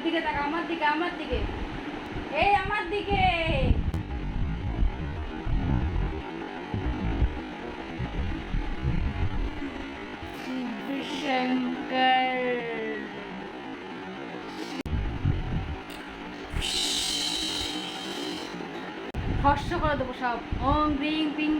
দিকে তাকা, আমার দিকে, আমার দিকে, এই আমার দিকে। শিবশঙ্কর ফর্স করে দেবো সব। ওম ব্রিং পিং।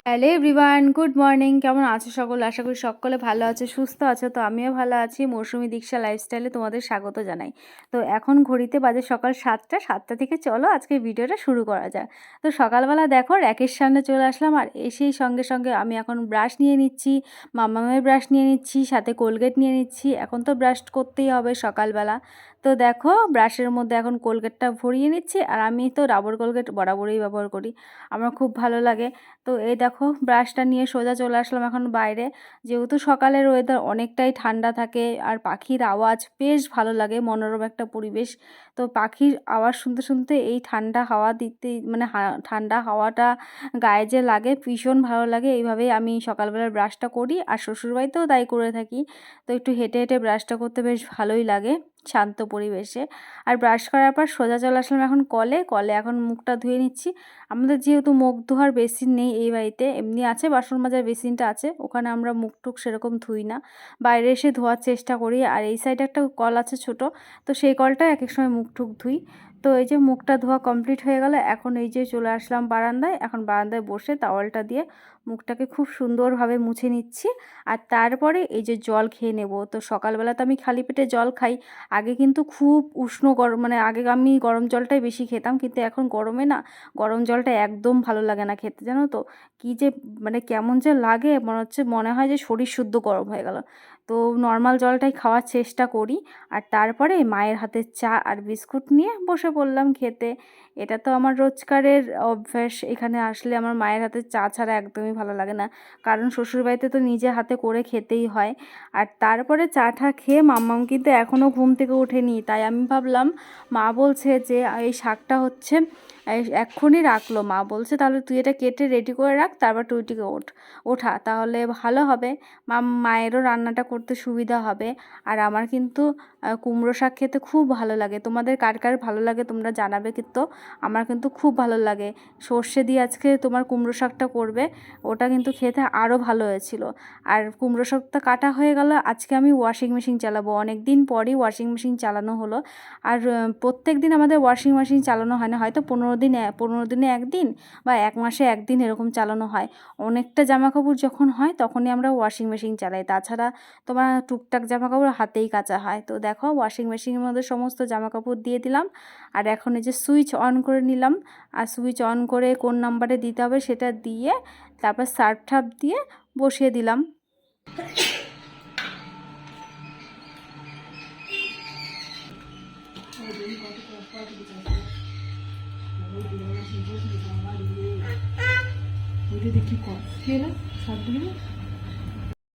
Hello everyone, good morning. কেমন আছো সকলে? আশা করি সকলে ভালো আছে, সুস্থ আছো। তো আমিও ভালো আছি। মৌসুমি দীক্ষা লাইফস্টাইলে তোমাদের স্বাগত জানাই। তো এখন ঘড়িতে বাজে সকাল 7টা থেকে চলো আজকে ভিডিওটা শুরু করা যাক। তো সকালবেলা দেখো র্যাকের সামনে চলে আসলাম, আর এসেই সঙ্গে সঙ্গে আমি এখন ব্রাশ নিয়ে নিচ্ছি, মামামের ব্রাশ নিয়ে নিচ্ছি, সাথে কোলগেট নিয়ে নিচ্ছি। এখন তো ব্রাশ করতেই হবে সকালবেলা। তো দেখো ব্রাশের মধ্যে এখন কোলগেটটা ভরিয়ে নিচ্ছি, আর আমি তো ডাবর কোলগেট বরাবরই ব্যবহার করি, আমার খুব ভালো লাগে। তো এই দেখো ব্রাশটা নিয়ে সোজা চলে আসলাম এখন বাইরে, যেহেতু সকালের ওয়েদার অনেকটাই ঠান্ডা থাকে আর পাখির আওয়াজ বেশ ভালো লাগে, মনোরম একটা পরিবেশ। তো পাখির আওয়াজ শুনতে শুনতে এই ঠান্ডা হাওয়া দিতে মানে ঠান্ডা হাওয়াটা গায়ে যে লাগে ভীষণ ভালো লাগে। এইভাবেই আমি সকালবেলার ব্রাশটা করি, আর শ্বশুরবাড়িতেও তাই করে থাকি। তো একটু হেঁটে হেঁটে ব্রাশটা করতে বেশ ভালোই লাগে শান্ত পরিবেশে। আর ব্রাশ করার পর সোজা চলে আসলাম এখন কলে এখন মুখটা ধুয়ে নিচ্ছি। আমাদের যেহেতু মুখ ধোয়ার বেসিন নেই এই বাড়িতে, এমনি আছে বাসন মাজার বেসিনটা আছে, ওখানে আমরা মুখ টুক সেরকম ধুই না, বাইরে এসে ধোয়ার চেষ্টা করি। আর এই সাইডে একটা কল আছে ছোট, তো সেই কলটা এক এক সময় মুখ টুক ধুই। তো এই যে মুখটা ধোয়া কমপ্লিট হয়ে গেল, এখন এই যে চলে আসলাম বারান্দায়। এখন বারান্দায় বসে তাওয়ালটা দিয়ে মুখটাকে খুব সুন্দরভাবে মুছে নিচ্ছি, আর তারপরে এই যে জল খেয়ে নেব। তো সকালবেলা তো আমি খালি পেটে জল খাই। আগে কিন্তু খুব উষ্ণ গরম, মানে আগে আমি গরম জলটাই বেশি খেতাম, কিন্তু এখন গরমে না গরম জলটা একদম ভালো লাগে না খেতে, জানো তো। কী যে মানে কেমন যে লাগে, মনে হয় যে শরীর শুদ্ধ গরম হয়ে গেল। তো নর্মাল জলটাই খাওয়ার চেষ্টা করি। আর তারপরে মায়ের হাতের চা আর বিস্কুট নিয়ে বসে পড়লাম খেতে। এটা তো আমার রোজকারের অভ্যাস, এখানে আসলে আমার মায়ের হাতের চা ছাড়া একদমই ভালো লাগে না, কারণ শ্বশুরবাড়িতে তো নিজে হাতে করে খেতেই হয়। আর তারপরে চাটা খেয়ে মাম্মাম কিন্তু এখনও ঘুম থেকে ওঠেনি, তাই আমি ভাবলাম মা বলছে যে এই শাকটা হচ্ছে এক্ষুনি রাখলো, মা বলছে তাহলে তুই এটা কেটে রেডি করে রাখ, তারপর তুই টিকে ওঠা, তাহলে ভালো হবে, মায়েরও রান্নাটা করতে সুবিধা হবে। আর আমার কিন্তু কুমড়ো শাক খেতে খুব ভালো লাগে। তোমাদের কার কার ভালো লাগে তোমরা জানাবে, কিন্তু আমার কিন্তু খুব ভালো লাগে। সর্ষে দিয়ে আজকে তোমার কুমড়ো শাকটা করবে, ওটা কিন্তু খেতে আরও ভালো হয়েছিল। আর কুমড়ো শাকটা কাটা হয়ে গেল, আজকে আমি ওয়াশিং মেশিন চালাবো, অনেক দিন পরই ওয়াশিং মেশিন চালানো হলো। আর প্রত্যেক দিন আমাদের ওয়াশিং মেশিন চালানো হয় না, হয়তো 15 দিনে একদিন বা 1 মাসে একদিন এরকম চালানো হয়। অনেকটা জামাকাপড় যখন হয় তখনই আমরা ওয়াশিং মেশিন চালাই, তাছাড়া তোমার টুকটাক জামাকাপড় হাতেই কাচা হয়। তো দেখো ওয়াশিং মেশিনের মধ্যে সমস্ত জামাকাপড় দিয়ে দিলাম, আর এখন এই যে সুইচ অন করে নিলাম। আর সুইচ অন করে কোন নাম্বারে দিতে হবে সেটা দিয়ে তারপর সার্ফ ঠাপ দিয়ে বসিয়ে দিলাম।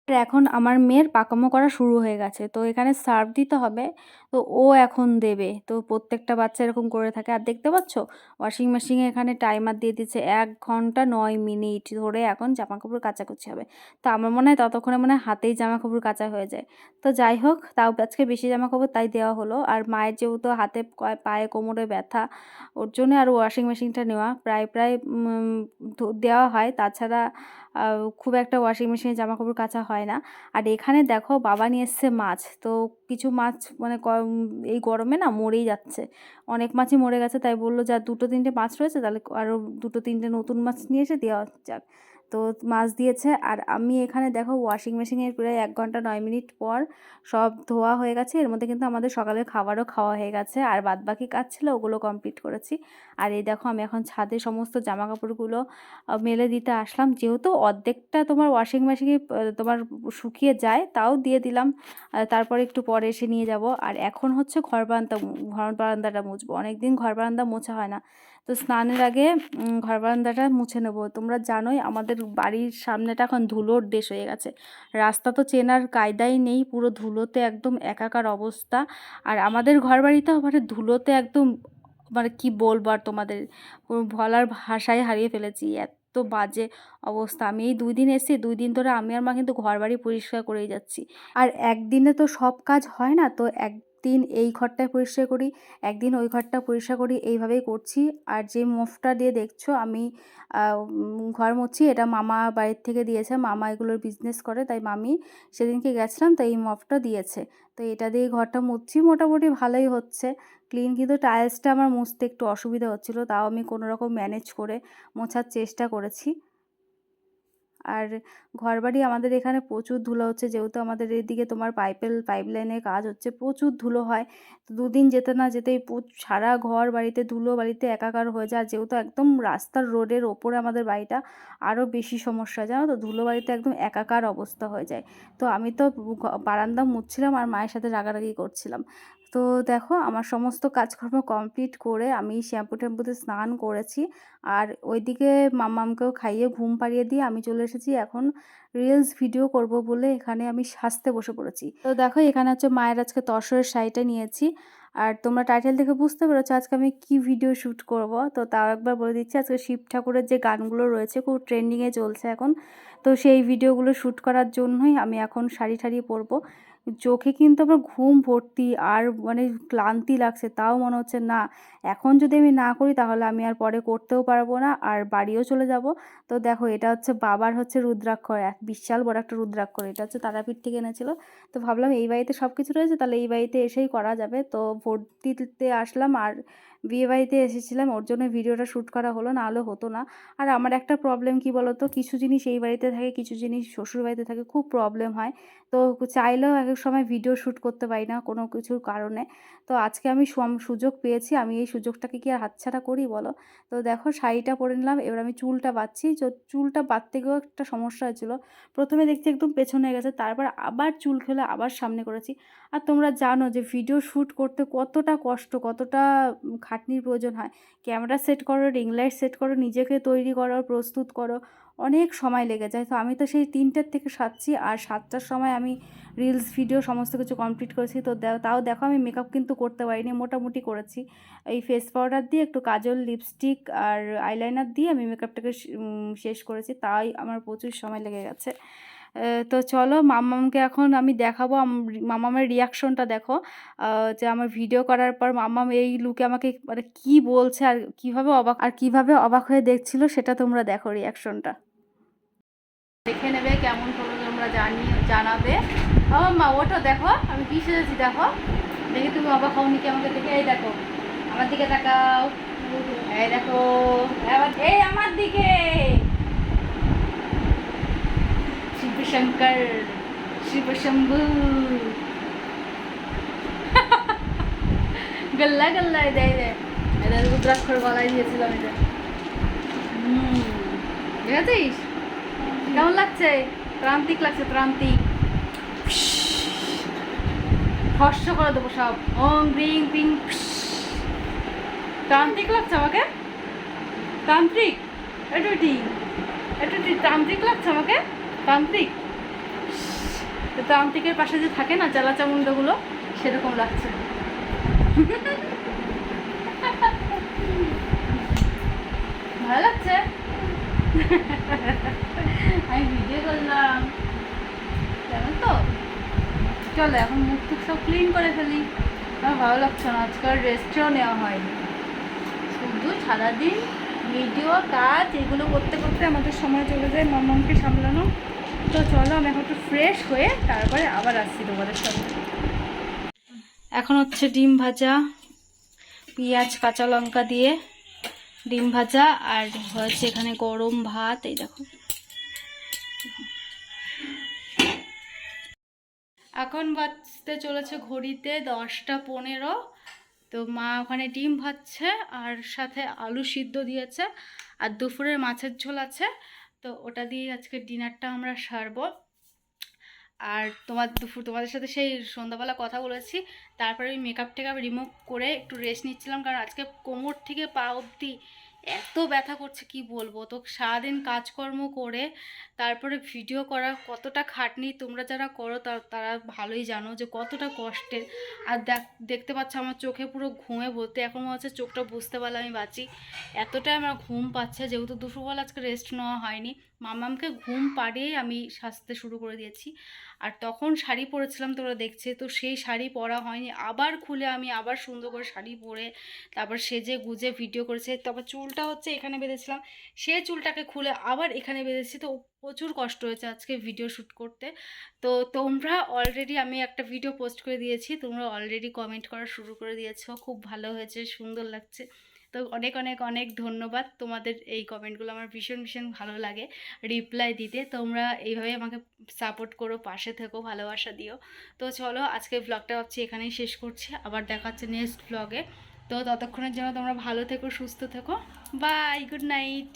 আর এখন আমার মেয়ের পাকামো করা শুরু হয়ে গেছে, তো এখানে সার্ভ দিতে হবে, তো ও এখন দেবে। তো প্রত্যেকটা বাচ্চা এরকম করে থাকে। আর দেখতে পাচ্ছ ওয়াশিং মেশিনে এখানে টাইমার দিয়ে দিচ্ছে 1 ঘন্টা 9 মিনিট ধরে এখন জামা কাপড় কাচাকুচি হবে। তো আমার মনে হয় ততক্ষণে মনে হয় হাতেই জামা কাপড় কাচা হয়ে যায়। তো যাই হোক, তাও আজকে বেশি জামা কাপড় তাই দেওয়া হলো। আর মায়ের যেহেতু হাতে পায়ে কোমরে ব্যথা, ওর জন্য আর ওয়াশিং মেশিনটা নেওয়া প্রায় প্রায় দেওয়া হয়, তাছাড়া খুব একটা ওয়াশিং মেশিনে জামা কাপড় কাচা হয় না। আর এখানে দেখো বাবা নিয়ে এসছে মাছ, তো কিছু মাছ মানে এই গরমে না মরেই যাচ্ছে, অনেক মাছই মরে গেছে, তাই বললো যা 2-3টে মাছ রয়েছে তাহলে আরও 2-3টে নতুন মাছ নিয়ে এসে দেওয়া যাক। তো মাছ দিয়েছে। আর আমি এখানে দেখো ওয়াশিং মেশিনের প্রায় 1 ঘন্টা 9 মিনিট পর সব ধোয়া হয়ে গেছে। এর মধ্যে কিন্তু আমাদের সকালের খাবারও খাওয়া হয়ে গেছে, আর বাদবাকি কাজ ছিল ওগুলো কমপ্লিট করেছি। আর এই দেখো আমি এখন ছাদে সমস্ত জামা কাপড়গুলো মেলে দিতে আসলাম, যেহেতু অর্ধেকটা তোমার ওয়াশিং মেশিনে তোমার শুকিয়ে যায়, তাও দিয়ে দিলাম। তারপরে একটু পরে এসে নিয়ে যাব। আর এখন হচ্ছে ঘর বারান্দাটা মুছবো, অনেকদিন ঘর বারান্দা মোছা হয় না, তো স্নানের আগে ঘর বারান্দাটা মুছে নেব। তোমরা জানোই আমাদের বাড়ির সামনেটা এখন ধুলোর দেশ হয়ে গেছে, রাস্তা তো চেনার কায়দাই নেই, পুরো ধুলোতে একদম একাকার অবস্থা। আর আমাদের ঘর বাড়িতেও মানে ধুলোতে একদম মানে কি বলবো আর তোমাদের, বলার ভাষায় হারিয়ে ফেলেছি, এত বাজে অবস্থা। আমি এই 2 দিন এসেছি, 2 দিন ধরে আমি আর মা কিন্তু ঘর বাড়ি পরিষ্কার করেই যাচ্ছি। আর একদিনে তো সব কাজ হয় না, তো দিন এই ঘরটায় পরিষ্কার করি, একদিন ওই ঘরটা পরিষ্কার করি, এইভাবেই করছি। আর যে মপটা দিয়ে দেখছো আমি ঘর মুছছি, এটা মামা বাড়ির থেকে দিয়েছে। মামা এগুলোর বিজনেস করে, তাই মামি সেদিনকে গেছিলাম তো এই মপটা দিয়েছে। তো এটা দিয়ে ঘরটা মুছছি, মোটামুটি ভালোই হচ্ছে ক্লিন। কিন্তু টাইলসটা আমার মুছতে একটু অসুবিধা হচ্ছিলো, তাও আমি কোনো রকম ম্যানেজ করে মোছার চেষ্টা করেছি। আর ঘরবাড়ি আমাদের এখানে প্রচুর ধুলো হচ্ছে, যেহেতু আমাদের এদিকে তোমার পাইপলাইনের কাজ হচ্ছে, প্রচুর ধুলো হয়। তো দুদিন যেতে না যেতেই সারা ঘর বাড়িতে ধুলো, বাড়িতে একাকার হয়ে যায়। আর যেহেতু একদম রাস্তার রোডের ওপরে আমাদের বাড়িটা, আরও বেশি সমস্যা, জানো তো, ধুলো বাড়িতে একদম একাকার অবস্থা হয়ে যায়। তো আমি তো বারান্দা মুছছিলাম আর মায়ের সাথে রাগারাগি করছিলাম। তো দেখো আমার সমস্ত কাজকর্ম কমপ্লিট করে আমি ট্যাম্পুতে স্নান করেছি। আর ওইদিকে মাম্মামকেও খাইয়ে ঘুম পাড়িয়ে দিয়ে আমি চলে এসেছি এখন রিলস ভিডিও করব বলে এখানে আমি সাজতে বসে পড়েছি। তো দেখো এখানে হচ্ছে মায়ের আজকে তসরের শাড়িটা নিয়েছি। আর তোমরা টাইটেল দেখে বুঝতে পেরেছো আজকে আমি কি ভিডিও শ্যুট করব। তো তাও একবার বলে দিচ্ছি, আজকে শিব ঠাকুরের যে গানগুলো রয়েছে খুব ট্রেন্ডিংয়ে চলছে এখন, তো সেই ভিডিওগুলো শ্যুট করার জন্যই আমি এখন শাড়ি ঠাড়ি পরবো। চোখে কিন্তু আমার ঘুম ভর্তি আর মানে ক্লান্তি লাগছে, তাও মনে হচ্ছে না এখন যদি আমি না করি তাহলে আমি আর পরে করতেও পারবো না, আর বাড়িও চলে যাব। তো দেখো এটা হচ্ছে বাবার হচ্ছে রুদ্রাক্ষর, এক বিশাল বড় একটা রুদ্রাক্ষর, এটা হচ্ছে তারাপীঠ থেকে এনেছিল। তো ভাবলাম এই বাড়িতে সব কিছু রয়েছে, তাহলে এই বাড়িতে এসেই করা যাবে। তো ভোট দিতে আসলাম আর বিয়ে বাড়িতে এসেছিলাম, ওর জন্য ভিডিওটা শ্যুট করা হলো, না হলে হতো না। আর আমার একটা প্রবলেম কি বলতো, কিছু জিনিস এই বাড়িতে থাকে, কিছু জিনিস শ্বশুর বাড়িতে থাকে, খুব প্রবলেম হয়। তো চাইলেও এক এক সময় ভিডিও শ্যুট করতে পারি না কোনো কিছুর কারণে। তো আজকে আমি সুযোগ পেয়েছি, আমি এই সুযোগটাকে কি আর হাতছাড়া করি বলো। তো দেখো শাড়িটা পরে নিলাম, এবার আমি চুলটা বাঁধছি। চুলটা বাঁধতে গিয়েও একটা সমস্যা হয়েছিলো, প্রথমে দেখছি একদম পেছনে গেছে, তারপর আবার চুল খেলে আবার সামনে করেছি। আর তোমরা জানো যে ভিডিও শ্যুট করতে কতটা কষ্ট, কতটা খাটনির প্রয়োজন হয়। ক্যামেরা সেট করো, রিং লাইট সেট করো, নিজেকে তৈরি করো, প্রস্তুত করো, অনেক সময় লেগে যায়। তো আমি তো সেই 3টার থেকে সাজছি, আর 7টার সময় আমি রিলস ভিডিও সমস্ত কিছু কমপ্লিট করেছি। তো তাও দেখো আমি মেকআপ কিন্তু করতে পারিনি, মোটামুটি করেছি। এই ফেস পাউডার দিয়ে একটু কাজল, লিপস্টিক আর আইলাইনার দিয়ে আমি মেকআপটাকে শেষ করেছি, তাই আমার প্রচুর সময় লেগে গেছে। তো চলো মাম্মামকে এখন আমি দেখাবো, মাম্মামের রিয়াকশনটা দেখো, যে আমার ভিডিও করার পর মাম্মাম এই লুকে আমাকে মানে কী বলছে আর কীভাবে অবাক হয়ে দেখছিল, সেটা তোমরা দেখো রিয়াকশনটা। দেখে নেবে কেমন হলো, তোমরা জানাবে। ও মা ওটা দেখো আমি কি সেজেছি, দেখো দেখে তুমি অবাক হওনি কি আমাকে দেখে? এই দেখো আমার দিকে তাকাও, এই দেখো এই আমার দিকে, শিবশঙ্কর শিবশম্ভু গল্লা গল্লা দেয় দেয়, এটা রুদ্রাক্ষর গলায় দিয়েছিলাম এটা। দেখেছিস কেমন লাগছে? প্রান্তিক লাগছে, প্রান্তিক। ফর্স করে দেবো সব, ওং রিং পিং। তান্ত্রিক লাগছে আমাকে, তান্ত্রিক, একটু তান্ত্রিক লাগছে আমাকে, তান্ত্রিক। তান্ত্রিকের পাশে যে থাকে না চালা চামুন্ডাগুলো, সেরকম লাগছে। ভালো লাগছে। আমি ভিডিও করলাম জানো তো। চলো এখন মুখ টুক সব ক্লিন করে ফেলি। আমার ভালো লাগছে না, আজকাল রেস্টও নেওয়া হয়নি, শুধু সারাদিন ভিডিও কাজ এগুলো করতে করতে আমাদের সময় চলে যায় মাম্মামকে সামলানো। তো চলো আমি এখন একটু ফ্রেশ হয়ে তারপরে আবার আসছি তোমাদের সাথে। এখন হচ্ছে ডিম ভাজা, পেঁয়াজ কাঁচা লঙ্কা দিয়ে ডিম ভাজা, আর হয়েছে এখানে গরম ভাত। এই দেখো এখন বাজতে চলেছে ঘড়িতে 10টা 15। তো মা ওখানে ডিম ভাজছে আর সাথে আলু সিদ্ধ দিয়েছে, আর দুপুরের মাছের ঝোল আছে। তো ওটা দিয়ে আজকে ডিনারটা আমরা সারবো। আর তোমাদের সাথে সেই সন্ধ্যাবেলা কথা বলেছি, তারপরে আমি মেকআপ টেকআপ রিমুভ করে একটু রেস্ট নিচ্ছিলাম, কারণ আজকে কোমর থেকে পা অবধি এত ব্যথা করছে কি বলবো। তো সারাদিন কাজকর্ম করে তারপরে ভিডিও করা কতটা খাটনি, তোমরা যারা করো তারা ভালোই জানো যে কতটা কষ্টের। আর দেখতে পাচ্ছ আমার চোখে পুরো ঘুমে ভর্তি, এখন মনে হচ্ছে চোখটা বুঝতে পারলে আমি বাঁচি, এতটাই আমার ঘুম পাচ্ছে। যেহেতু দুপুরবেলা আজকে রেস্ট নেওয়া হয়নি, মামামকে ঘুম পাড়িয়েই আমি সাজতে শুরু করে দিয়েছি। আর তখন শাড়ি পরেছিলাম, তোমরা দেখছে তো, সেই শাড়ি পরা হয়নি, আবার খুলে আমি আবার সুন্দর করে শাড়ি পরে তারপর সেজে গুজে ভিডিও করেছে। তারপর চুলটা হচ্ছে এখানে বেঁধেছিলাম, সে চুলটাকে খুলে আবার এখানে বেঁধেছি। তো প্রচুর কষ্ট হয়েছে আজকে ভিডিও শ্যুট করতে। তো তোমরা অলরেডি, আমি একটা ভিডিও পোস্ট করে দিয়েছি, তোমরা অলরেডি কমেন্ট করা শুরু করে দিয়েছো, খুব ভালো হয়েছে, সুন্দর লাগছে। তো অনেক অনেক অনেক ধন্যবাদ, তোমাদের এই কমেন্টগুলো আমার ভীষণ ভীষণ ভালো লাগে রিপ্লাই দিতে। তোমরা এইভাবে আমাকে সাপোর্ট করো, পাশে থেকো, ভালোবাসা দিও। তো চলো আজকে ব্লগটা ভাবছি এখানেই শেষ করছি, আবার দেখা হচ্ছে নেক্সট ব্লগে। তো ততক্ষণের জন্য তোমরা ভালো থেকো, সুস্থ থেকো, বাই, গুড নাইট।